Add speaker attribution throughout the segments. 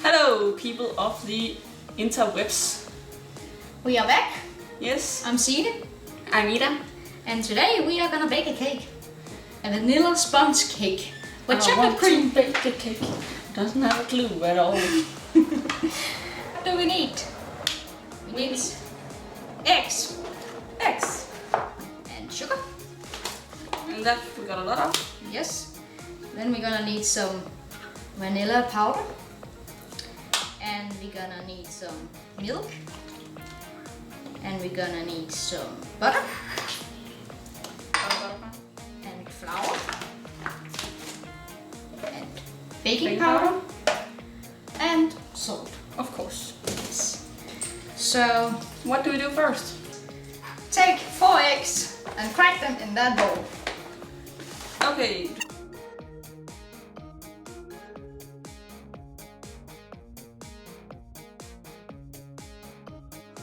Speaker 1: Hello, people of the interwebs.
Speaker 2: We are back.
Speaker 1: Yes,
Speaker 2: I'm Signe.
Speaker 1: I'm Ida.
Speaker 2: And today we are gonna bake a cake. A vanilla sponge cake with
Speaker 1: I
Speaker 2: chocolate
Speaker 1: want
Speaker 2: cream.
Speaker 1: to bake the cake. Doesn't have a clue at all.
Speaker 2: What do we need? We need eggs
Speaker 1: Eggs.
Speaker 2: and sugar.
Speaker 1: And that we got a lot of.
Speaker 2: Yes. Then we're gonna need some vanilla powder. And we're gonna need some milk. And we're gonna need some butter. And flour. And baking powder. And salt.
Speaker 1: Of course.
Speaker 2: Yes. So
Speaker 1: What do we do first?
Speaker 2: take 4 eggs and crack them in that bowl.
Speaker 1: Okay.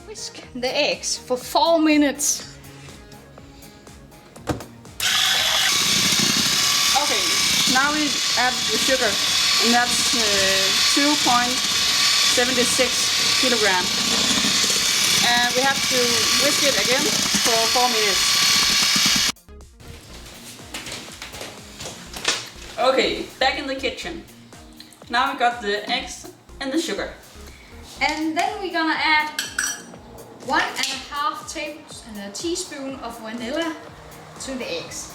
Speaker 2: Whisk the eggs for 4 minutes.
Speaker 1: Okay, now we add the sugar, and that's 2.76 kilogram. And we have to whisk it again for 4 minutes. Okay, back in the kitchen. Now we got the eggs and the sugar.
Speaker 2: And then we're gonna add 1.5 teaspoon of vanilla to the eggs.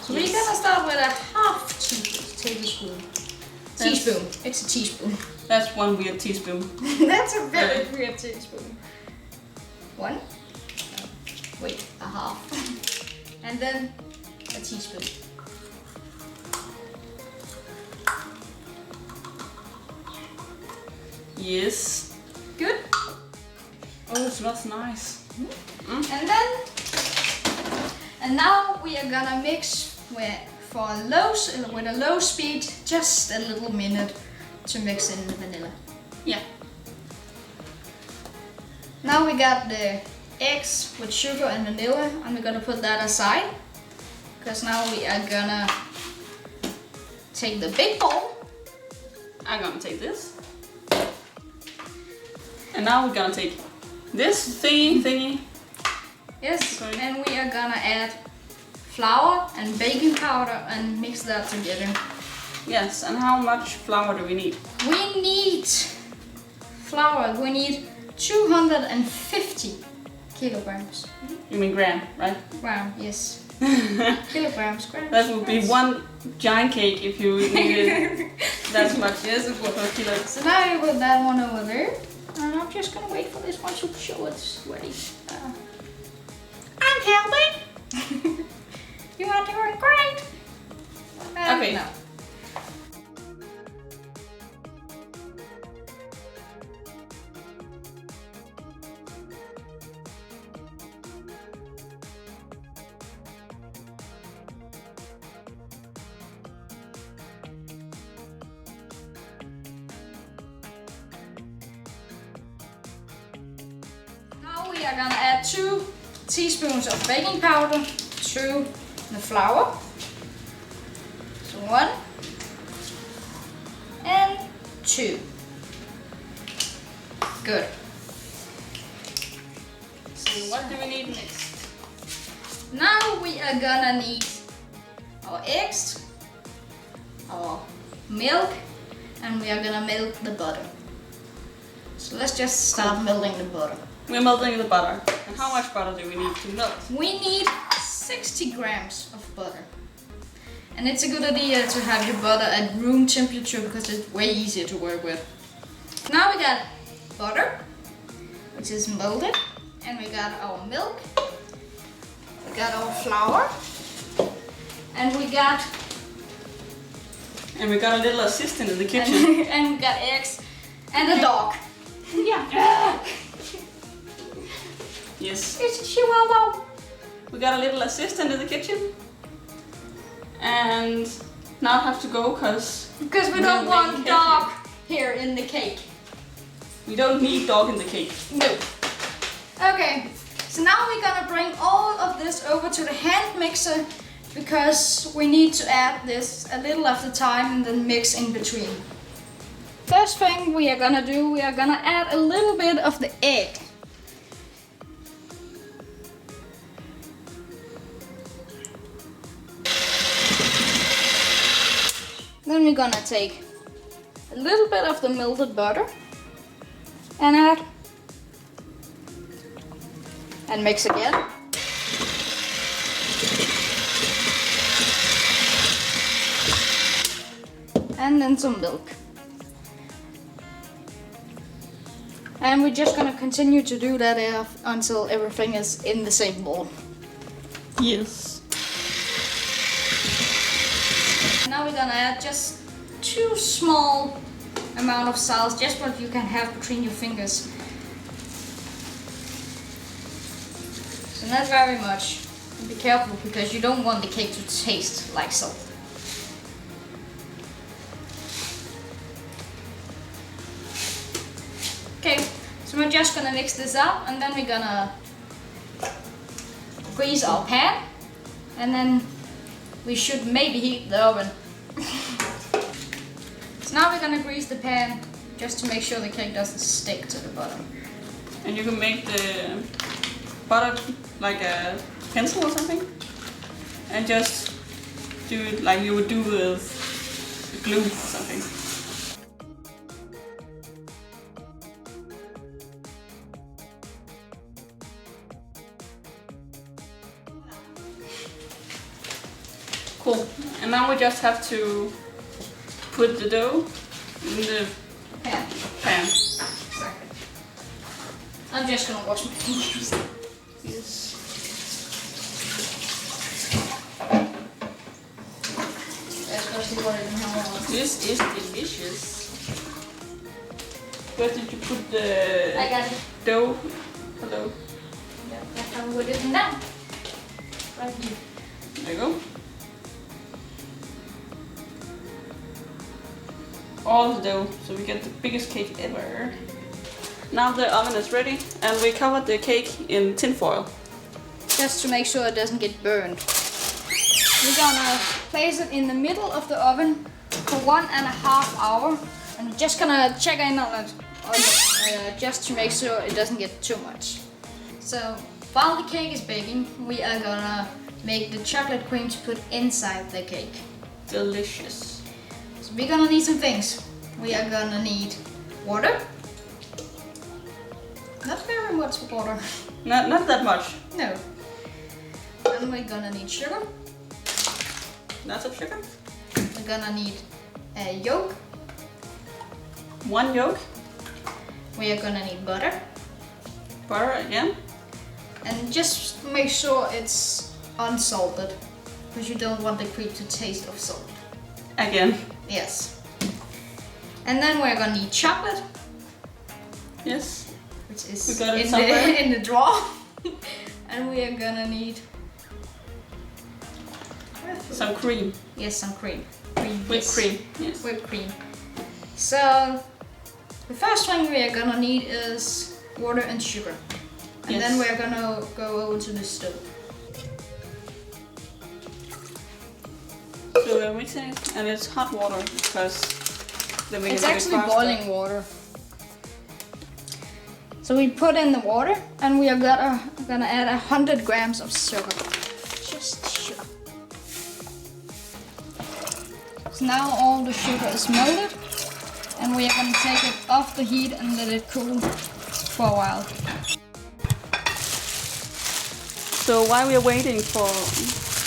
Speaker 2: So we're gonna start with a half tablespoon. Teaspoon. It's a teaspoon.
Speaker 1: That's one weird teaspoon.
Speaker 2: That's a very weird teaspoon. 1. Wait, a half. And then a teaspoon.
Speaker 1: Yes.
Speaker 2: Good.
Speaker 1: Oh, it smells nice.
Speaker 2: And now we are gonna mix with a low speed, just a little minute to mix in the vanilla.
Speaker 1: Yeah.
Speaker 2: Now we got the eggs with sugar and vanilla, and we're gonna put that aside, because now we are gonna take the big bowl.
Speaker 1: I'm gonna take this. And now we're gonna take this thingy.
Speaker 2: Yes,
Speaker 1: Sorry.
Speaker 2: and we are gonna add flour and baking powder and mix that together.
Speaker 1: Yes, and how much flour do we need?
Speaker 2: We need flour. We need 250 kilograms.
Speaker 1: You mean gram, right?
Speaker 2: Gram, yes. Kilograms, grams.
Speaker 1: That would be one giant cake if you needed that much. Yes, it would per kilo.
Speaker 2: So now you put that one over there. And I'm just gonna wait for this one to show it's ready. I'm helping! You are doing great!
Speaker 1: Okay.
Speaker 2: No. Now we are gonna add 2 teaspoons of baking powder to the flour. So 1 and 2. Good.
Speaker 1: So what do we need next?
Speaker 2: Now we are gonna need our eggs, our milk, and we are gonna melt the butter. So let's just start melting the butter.
Speaker 1: We're melting the butter. And how much butter do we need to melt?
Speaker 2: We need 60 grams of butter. And it's a good idea to have your butter at room temperature because it's way easier to work with. Now we got butter, which is melted, and we got our milk, we got our flour, and we got
Speaker 1: a little assistant in the kitchen.
Speaker 2: and we got eggs and a dog.
Speaker 1: Yeah. Yes.
Speaker 2: It's a chihuahua.
Speaker 1: We got a little assistant in the kitchen. And now I have to go because
Speaker 2: we don't want dog here in the cake.
Speaker 1: We don't need dog in the cake.
Speaker 2: No. Okay, so now we're gonna bring all of this over to the hand mixer because we need to add this a little at a time and then mix in between. First thing we are gonna do, we are gonna add a little bit of the egg. Then we're gonna take a little bit of the melted butter and add and mix again. And then some milk. And we're just gonna continue to do that until everything is in the same bowl.
Speaker 1: Yes.
Speaker 2: Now we're gonna add just 2 small amount of salt, just what you can have between your fingers. So not very much. Be careful because you don't want the cake to taste like salt. Okay, so we're just gonna mix this up and then we're gonna grease our pan and then we should maybe heat the oven. So now we're gonna grease the pan just to make sure the cake doesn't stick to the bottom.
Speaker 1: And you can make the butter like a pencil or something, and just do it like you would do with glue or something. Cool. And now we just have to put the dough in the
Speaker 2: Pan. Exactly. I'm just gonna wash my fingers.
Speaker 1: Yes.
Speaker 2: Especially what I didn't have on.
Speaker 1: This is delicious. Where did you put the
Speaker 2: I got it.
Speaker 1: dough? Hello.
Speaker 2: Yeah, that's how we put it down. Right here.
Speaker 1: There you go. All the dough, so we get the biggest cake ever. Now the oven is ready, and we covered the cake in tinfoil.
Speaker 2: Just to make sure it doesn't get burned. We're gonna place it in the middle of the oven for 1.5 hours, and we're just gonna check in on it, just to make sure it doesn't get too much. So while the cake is baking, we are gonna make the chocolate cream to put inside the cake.
Speaker 1: Delicious.
Speaker 2: So we're gonna need some things. We are gonna need water. Not very much water.
Speaker 1: Not that much.
Speaker 2: No. And we're gonna need sugar.
Speaker 1: Lots of sugar.
Speaker 2: We're gonna need a yolk.
Speaker 1: 1 yolk.
Speaker 2: We are gonna need butter.
Speaker 1: Butter again.
Speaker 2: And just make sure it's unsalted, because you don't want the cream to taste of salt.
Speaker 1: Again.
Speaker 2: Yes. And then we're gonna need chocolate,
Speaker 1: Yes.
Speaker 2: which is
Speaker 1: We got it somewhere.
Speaker 2: in the drawer. And we are gonna need
Speaker 1: Some cream.
Speaker 2: yes, some cream.
Speaker 1: Whipped
Speaker 2: Yes.
Speaker 1: cream. Yes.
Speaker 2: Whipped cream. So the first thing we are gonna need is water and sugar. And
Speaker 1: Yes.
Speaker 2: then we're gonna go over to the stove.
Speaker 1: So we're mixing it, and it's hot water because then we
Speaker 2: It's
Speaker 1: can do it
Speaker 2: actually
Speaker 1: faster.
Speaker 2: boiling water. So we put in the water and we are gonna add 100 grams of sugar. Just sugar. So now all the sugar is melted and we are gonna take it off the heat and let it cool for a while.
Speaker 1: So while we are waiting for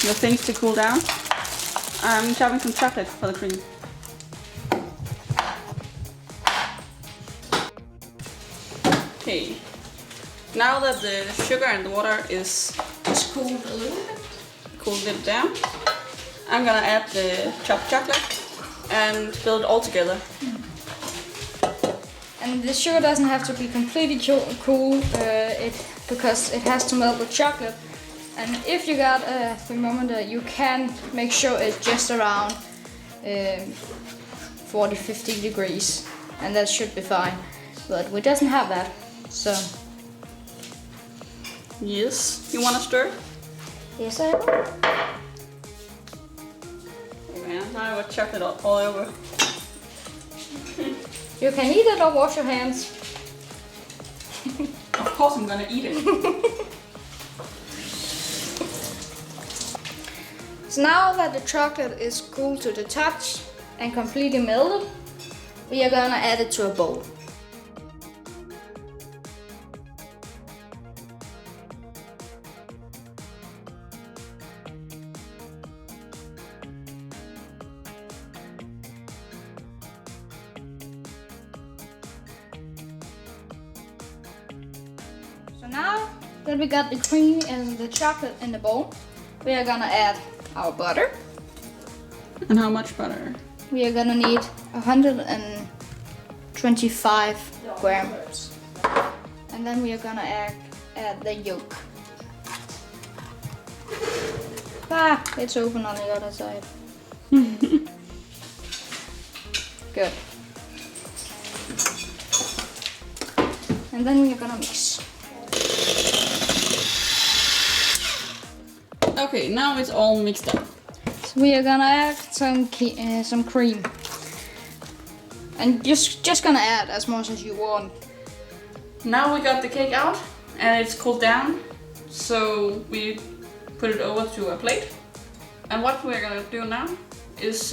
Speaker 1: the things to cool down, I'm chopping some chocolate for the cream. Okay. Now that the sugar and the water is
Speaker 2: Just cooled a little bit.
Speaker 1: cooled it down, I'm gonna add the chopped chocolate and build it all together.
Speaker 2: And the sugar doesn't have to be completely cool because it has to melt the chocolate. And if you got a thermometer, you can make sure it's just around 40-50 degrees, and that should be fine. But we doesn't have that, so.
Speaker 1: Yes. You wanna stir?
Speaker 2: Yes, I will.
Speaker 1: Oh man, now I got chocolate all over.
Speaker 2: You can eat it or wash your hands.
Speaker 1: Of course I'm gonna eat it.
Speaker 2: So now that the chocolate is cool to the touch and completely melted, we are gonna add it to a bowl. So now that we got the cream and the chocolate in the bowl, we are gonna add our butter.
Speaker 1: And how much butter?
Speaker 2: We are gonna need 125 grams. And then we are gonna add the yolk. It's open on the other side. Good. And then we are gonna mix.
Speaker 1: Okay, now it's all mixed up.
Speaker 2: So we are gonna add some cream. And just gonna add as much as you want.
Speaker 1: Now we got the cake out and it's cooled down. So we put it over to a plate. And what we're gonna do now is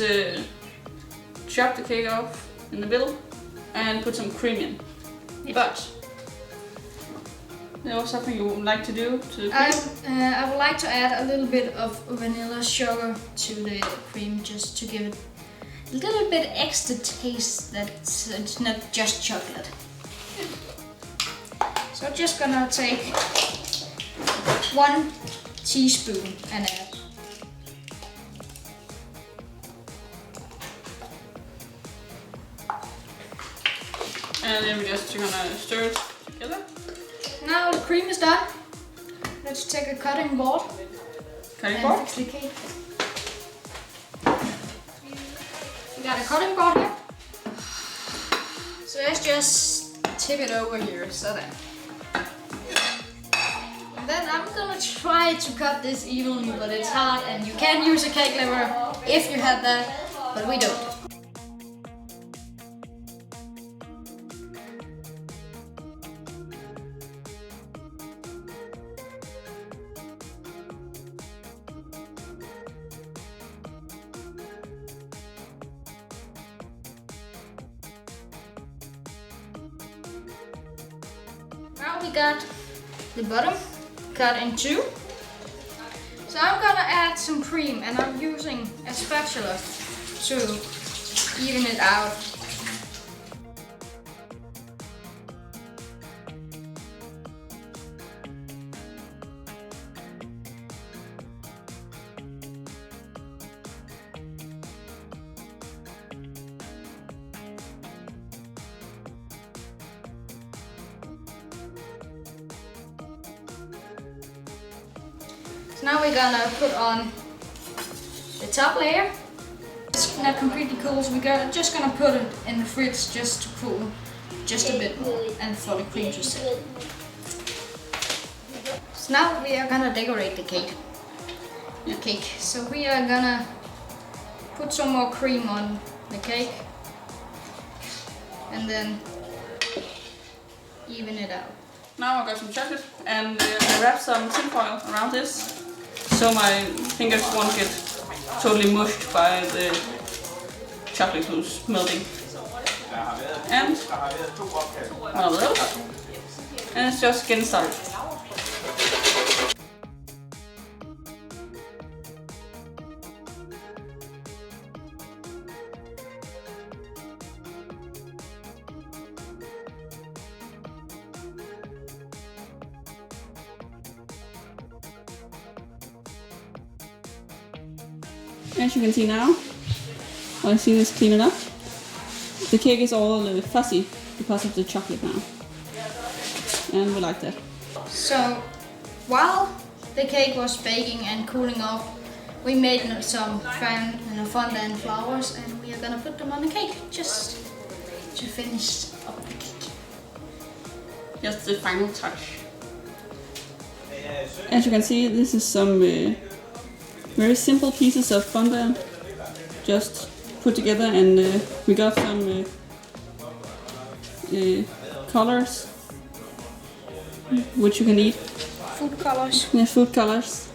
Speaker 1: chop the cake off in the middle and put some cream in.
Speaker 2: Yes.
Speaker 1: But there was something you would like to do to the cream?
Speaker 2: I would like to add a little bit of vanilla sugar to the cream just to give it a little bit extra taste that it's not just chocolate. So I'm just gonna take 1 teaspoon and add.
Speaker 1: And then we're just gonna stir it together.
Speaker 2: Now the cream is done. Let's take a cutting board
Speaker 1: Cutting board?
Speaker 2: and fix the cake. We got a cutting board here. So let's just tip it over here, so that. And then I'm gonna try to cut this evenly, but it's hard, and you can use a cake lever if you have that, but we don't. Now we got the bottom cut in 2. So I'm gonna add some cream and I'm using a spatula to even it out. So now we're gonna put on the top layer. It's not completely cool, so we're just gonna put it in the fridge just to cool just a bit more and for the cream to set. So now we are gonna decorate the cake. So we are gonna put some more cream on the cake and then even it out.
Speaker 1: Now I got some chocolate and I wrapped some tinfoil around this so my fingers won't get totally mushed by the chocolate who's melting. And one of those. And it's just getting started. As you can see now, I see this clean enough. The cake is all fuzzy because of the chocolate now. And we like that.
Speaker 2: So while the cake was baking and cooling off, we made some fondant flowers and we are gonna put them on the cake just to finish up the cake.
Speaker 1: Just the final touch. As you can see, this is some very simple pieces of fondant just put together, and we got some colors, which you can eat.
Speaker 2: Food colors.
Speaker 1: Yeah, food colors.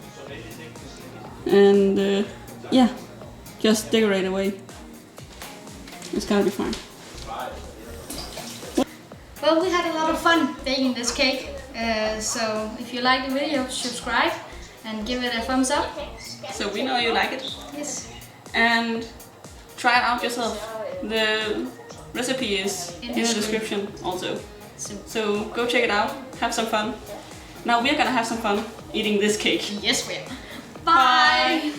Speaker 1: And yeah, just decorate away. It's gonna be fine.
Speaker 2: Well, we had a lot of fun baking this cake. So if you like the video, subscribe and give it a thumbs up.
Speaker 1: So we know you like it.
Speaker 2: Yes.
Speaker 1: And try it out yourself. The recipe is in the description also. So go check it out, have some fun. Now we're gonna have some fun eating this cake.
Speaker 2: Yes, we are.
Speaker 1: Bye!